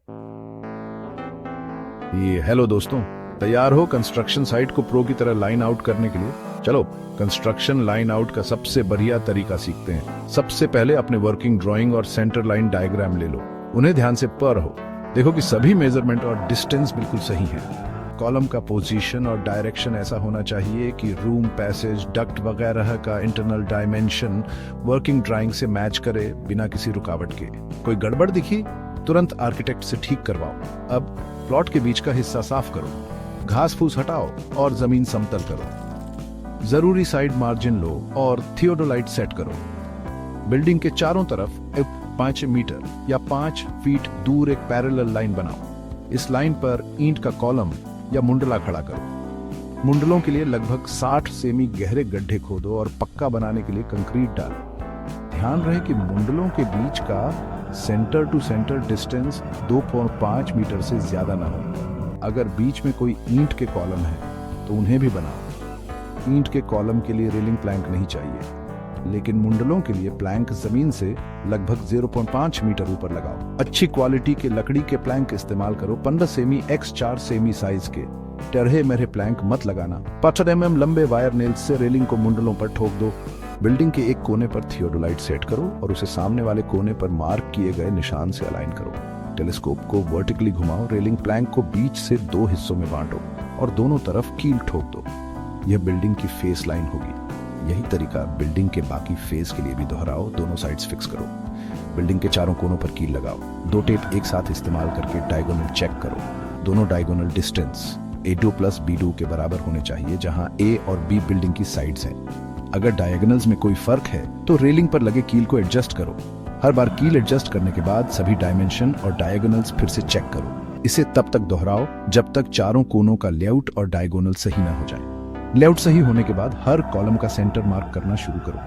ये हेलो दोस्तों, तैयार हो कंस्ट्रक्शन साइट को प्रो की तरह लाइन आउट करने के लिए? चलो कंस्ट्रक्शन लाइन आउट का सबसे बढ़िया तरीका सीखते हैं। सबसे पहले अपने वर्किंग ड्राइंग और सेंटर लाइन डायग्राम ले लो, उन्हें ध्यान से पढ़ो। देखो कि सभी मेजरमेंट और डिस्टेंस बिल्कुल सही है। कॉलम का पोजीशन और डायरेक्शन ऐसा होना चाहिए कि रूम, पैसेज, डक्ट वगैरह का इंटरनल डायमेंशन वर्किंग ड्राइंग से मैच करे बिना किसी रुकावट के। कोई गड़बड़ दिखी तुरंत आर्किटेक्ट से ठीक करवाओ। अब प्लॉट के बीच का हिस्सा साफ करो, घास फूस हटाओ और जमीन समतल करो। जरूरी साइड मार्जिन लो और थियोडोलाइट सेट करो। बिल्डिंग के चारों तरफ 5 मीटर या 5 फीट दूर एक पैरेलल लाइन बनाओ। इस लाइन पर ईंट का कॉलम या मुंडला खड़ा करो। मुंडलों के लिए लगभग 60 सेमी गहरे गड्ढे खोदो और पक्का बनाने के लिए कंक्रीट डालो। ध्यान रहे कि मुंडलों के बीच का centre to centre distance 2.5 metre से ज्यादा ना हो। अगर बीच में कोई ईंट के कॉलम है तो उन्हें भी बनाओ। ईंट के कॉलम के लिए रेलिंग प्लैंक नहीं चाहिए, लेकिन मुंडलों के लिए प्लैंक जमीन से लगभग 0.5 मीटर ऊपर लगाओ। अच्छी क्वालिटी के लकड़ी के प्लैंक इस्तेमाल करो। 15 सेमी x 4 सेमी साइज के टेढ़े मेढ़े प्लैंक मत लगाना। 5 mm लंबे वायर नेल्स से रेलिंग को मुंडलों पर ठोक दो। बिल्डिंग के एक कोने पर थियोडोलाइट सेट करो और उसे सामने वाले कोने पर मार्क किए गए निशान से अलाइन करो। टेलीस्कोप को वर्टिकली घुमाओ। रेलिंग प्लैंक को बीच से 2 हिस्सों में बांटो और दोनों तरफ कील ठोक दो। यह बिल्डिंग की फेस लाइन होगी। यही तरीका बिल्डिंग के बाकी फेस के लिए भी दोहराओ। दोनों साइड्स फिक्स करो। बिल्डिंग के चारों कोनों पर कील लगाओ। 2 टेप एक साथ इस्तेमाल करके डायगोनल चेक करो। दोनों डायगोनल डिस्टेंस A2 + B2 के बराबर होने चाहिए, जहां A और B बिल्डिंग की साइड्स हैं। अगर डायगोनल्स में कोई फर्क है तो रेलिंग पर लगे कील को एडजस्ट करो। हर बार कील एडजस्ट करने के बाद सभी डायमेंशन और डायगोनल्स फिर से चेक करो। इसे तब तक दोहराओ जब तक चारों कोनों का लेआउट और डायगोनल सही ना हो जाए। लेआउट सही होने के बाद हर कॉलम का सेंटर मार्क करना शुरू करो।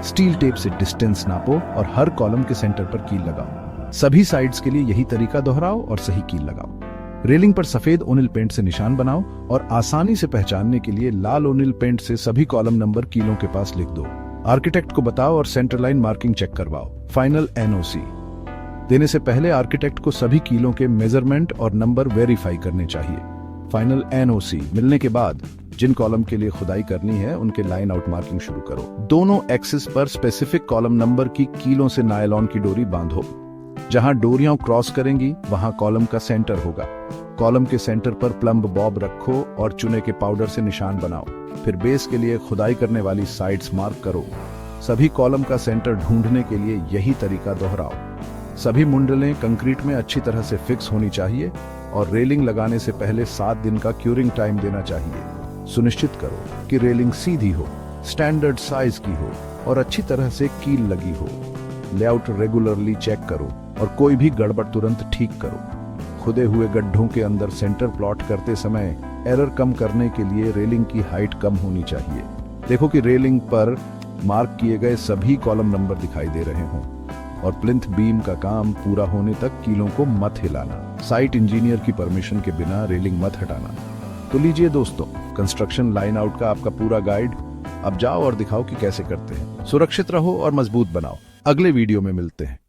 स्टील टेप से डिस्टेंस नापो और हर कॉलम के सेंटर पर कील लगाओ। सभी साइड्स के लिए यही तरीका दोहराओ और सही कील लगाओ। रेलिंग पर सफेद ओनिल पेंट से निशान बनाओ और आसानी से पहचानने के लिए लाल ओनिल पेंट से सभी कॉलम नंबर कीलों के पास लिख दो। आर्किटेक्ट को बताओ और सेंटर लाइन मार्किंग चेक करवाओ। फाइनल NOC देने से पहले आर्किटेक्ट को सभी कीलों के मेजरमेंट और नंबर वेरीफाई करने चाहिए। फाइनल NOC मिलने के बाद जिन कॉलम के लिए खुदाई करनी है उनके लाइन आउट मार्किंग शुरू करो। दोनों एक्सिस पर स्पेसिफिक कॉलम नंबर की कीलों से नायलॉन की डोरी बांधो। जहां डोरियां क्रॉस करेंगी वहां कॉलम का सेंटर होगा। कॉलम के सेंटर पर प्लम्ब बॉब रखो और चुने के पाउडर से निशान बनाओ। फिर बेस के लिए खुदाई करने वाली साइड्स मार्क करो। सभी कॉलम का सेंटर ढूंढने के लिए यही तरीका दोहराओ। सभी मुंडलें कंक्रीट में अच्छी तरह से फिक्स होनी चाहिए और रेलिंग लगाने से पहले 7 दिन का क्यूरिंग टाइम देना चाहिए। सुनिश्चित करो कि रेलिंग सीधी हो, स्टैंडर्ड साइज की हो और अच्छी तरह से कील लगी हो। लेआउट रेगुलरली चेक करो और कोई भी गड़बड़ तुरंत ठीक करो। खुदे हुए गड्ढों के अंदर सेंटर प्लॉट करते समय एरर कम करने के लिए रेलिंग की हाइट कम होनी चाहिए। देखो कि रेलिंग पर मार्क किए गए सभी कॉलम नंबर दिखाई दे रहे हों और प्लिंथ बीम का काम पूरा होने तक कीलों को मत हिलाना। साइट इंजीनियर की परमिशन के बिना रेलिंग मत हटाना। तो लीजिए दोस्तों, कंस्ट्रक्शन लाइन आउट का आपका पूरा गाइड। अब जाओ और दिखाओ कि कैसे करते हैं। सुरक्षित रहो और मजबूत बनाओ। अगले वीडियो में मिलते हैं।